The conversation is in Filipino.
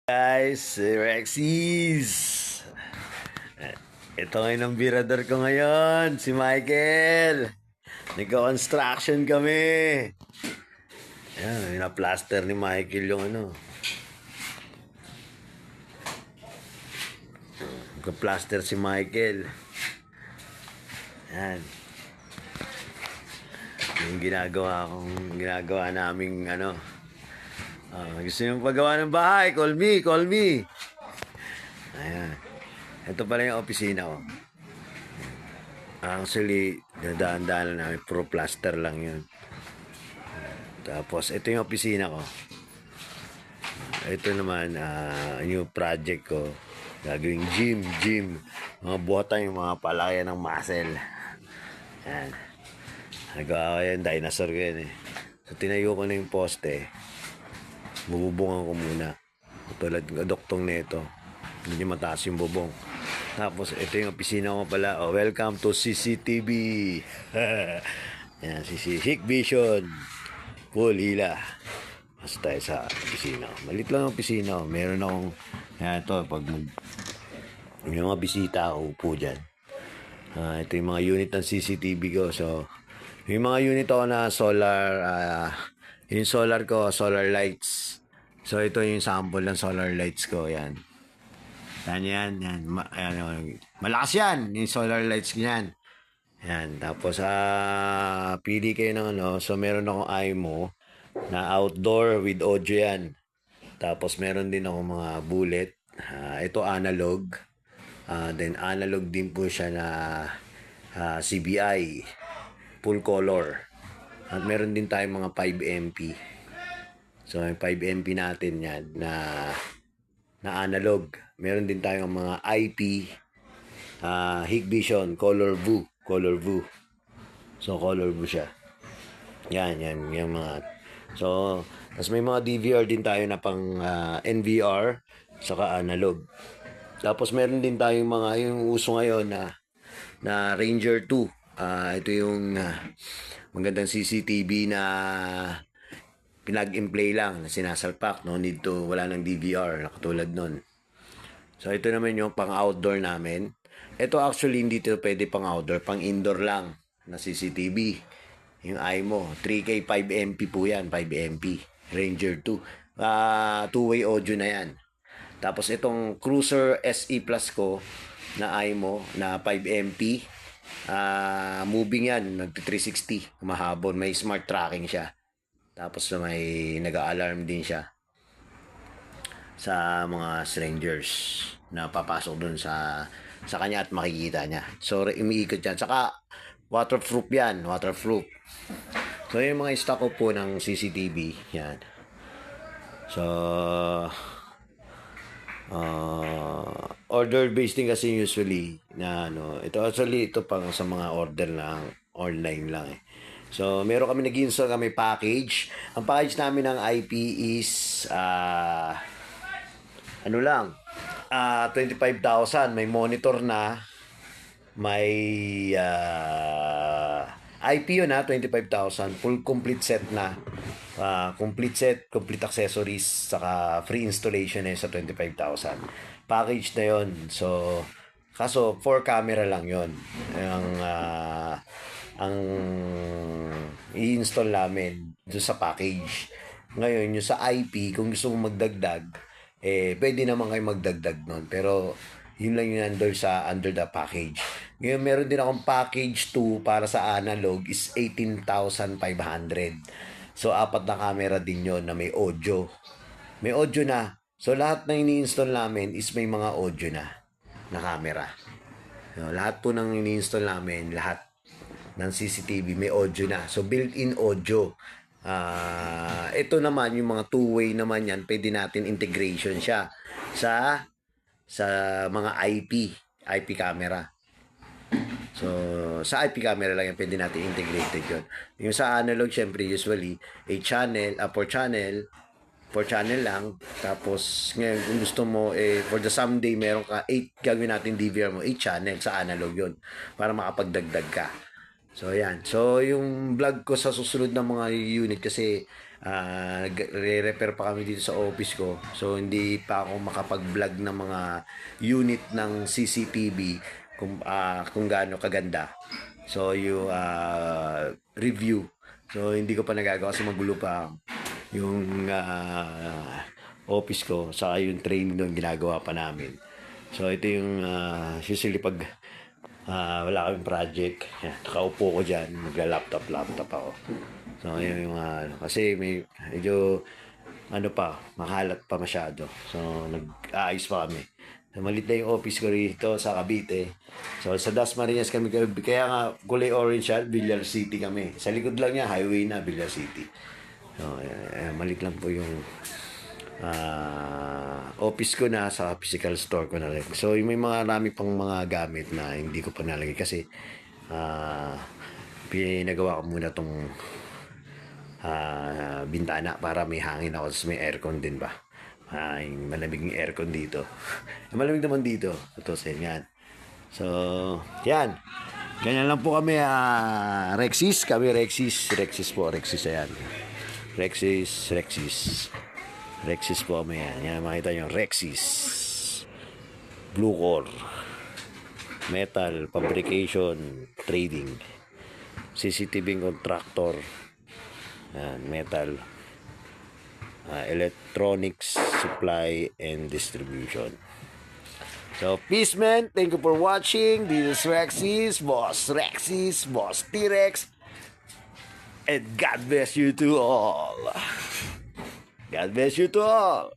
Guys, si Rexys. Ito ngayon ang birador ko ngayon, si Michael. Nagka-construction kami. Ayan, na-plaster ni Michael yung ano. Nagka-plaster si Michael. Ayan. Yung ginagawa naming ano. Gusto nyo paggawa ng bahay, call me. Ayan. Ito pala yung opisina ko. Actually, dadaan-daan namin, puro plaster lang yun. Tapos, ito yung opisina ko. Ito naman, new project ko. Gagawing gym. Mga buhatan yung mga palaya ng muscle. Ayan. Nagawa ko yan, dinosaur ko yan eh. So, tinayo ko na yung poste. Bububungan ko muna. Tulad ng doktong nito. Hindi mataas yung bubong. Tapos, ito yung opisina ko pala. Welcome to CCTV. Yan, Hikvision. Full hila. Mas tayo sa opisina. Malit lang ang opisina. Meron akong, yan ito, pag may mga bisita, upo dyan. Ito yung mga unit ng CCTV ko. So, yung mga unit ako na solar, yung solar ko, solar lights. So, ito yung sample ng solar lights ko. Yan. Yan. Malakas yan. Yung solar lights ko yan. Yan. Tapos, pili kayo ng ano. So, meron akong IMO na outdoor with audio yan. Tapos, meron din ako mga bullet. Ito analog. Then, analog din po siya na CBI. Full color. At meron din tayong mga 5MP. So, yung 5MP natin yan na analog. Meron din tayong mga IP Hikvision color blue. So, color blue siya. Yan yung mga. So, tapos may mga DVR din tayo na pang NVR saka analog. Tapos meron din tayong mga yung uso ngayon na Ranger 2. Ito yung magandang CCTV na plug and play lang, na sinasalpak, no need to, wala nang DVR na katulad nun. So ito naman yung pang outdoor namin. Ito actually hindi ito pwede pang outdoor, pang indoor lang na CCTV. Yung IMO 3K 5MP po yan, 5MP Ranger 2. Two-way audio na yan. Tapos itong Cruiser SE Plus ko na IMO na 5MP, moving yan, nag-360 mahabon, may smart tracking siya. Tapos may nag-a-alarm din siya sa mga strangers na papasok dun sa kanya at makikita niya. So, umiikot yan. Saka, waterproof yan. Waterproof. So, yung mga stock ko po ng CCTV. Yan. So, order based din kasi usually na ano. Ito actually, ito pang sa mga order lang. Online lang eh. So, meron kami nag-install kami package. Ang package namin ng IP is 25,000. May monitor na. May IP yun 25,000. Full complete set na. Complete set, complete accessories, saka free installation sa 25,000. Package na yun. So, kaso 4 camera lang yun. Ang i-install namin doon sa package. Ngayon, yung sa IP, kung gusto mong magdagdag, pwede naman kayo magdagdag nun. Pero, yun lang yung under the package. Ngayon, meron din akong package 2 para sa analog is 18,500. So, 4 na camera din yon na may audio. May audio na. So, lahat na ini-install namin is may mga audio na camera. So, lahat po ng ini-install namin, lahat ng CCTV may audio na. So, built-in audio. Ito naman, yung mga two-way naman yan, pwede natin integration siya sa mga IP camera. So, sa IP camera lang yan, pwede natin integrated yun. Yung sa analog, syempre, usually, 4 channel lang. Tapos, ngayon, kung gusto mo, for the someday, meron ka 8, gagawin natin DVR mo, 8 channel sa analog yun, para makapagdagdag ka. So, yan. So, yung vlog ko sa susunod na mga unit kasi re-repair pa kami dito sa office ko. So, hindi pa ako makapag-vlog ng mga unit ng CCTV kung gaano kaganda. So, yung review. So, hindi ko pa nagagawa kasi magulo pa yung office ko. Saka yung training doon ginagawa pa namin. So, ito yung usually pag wala kaming project. Yan, nakaupo ko dyan, magla-laptop ako. So, yun yung kasi medyo makalat pa masyado. So, nag-aayos pa kami. So, malit na yung office ko rito sa Cavite. So, sa Dasmariñas kami, kaya nga kulay orange siya, Villar City kami. Sa likod lang niya, highway na, Villar City. So, malit lang po yung office ko na sa physical store ko na rin. So, may marami pang mga gamit na hindi ko pa nalagay kasi pinagawa ko muna tong bintana para may hangin ako. Tapos may aircon din ba? Yung malamig yung aircon dito. Malamig naman dito. Tutusin yan. So, yan. Ganyan lang po kami, Rexis. Kami Rexis. Rexis po. Rexis, ayan. Rexis. Rexis po kami yan. Yan, makita nyo. Rexis. Blue Core. Metal. Fabrication. Trading. CCTV contractor. Yan, metal. Electronics. Supply and distribution. So, peace, man. Thank you for watching. This is Rexis, Boss T-Rex. And God bless you to all. God bless you to all.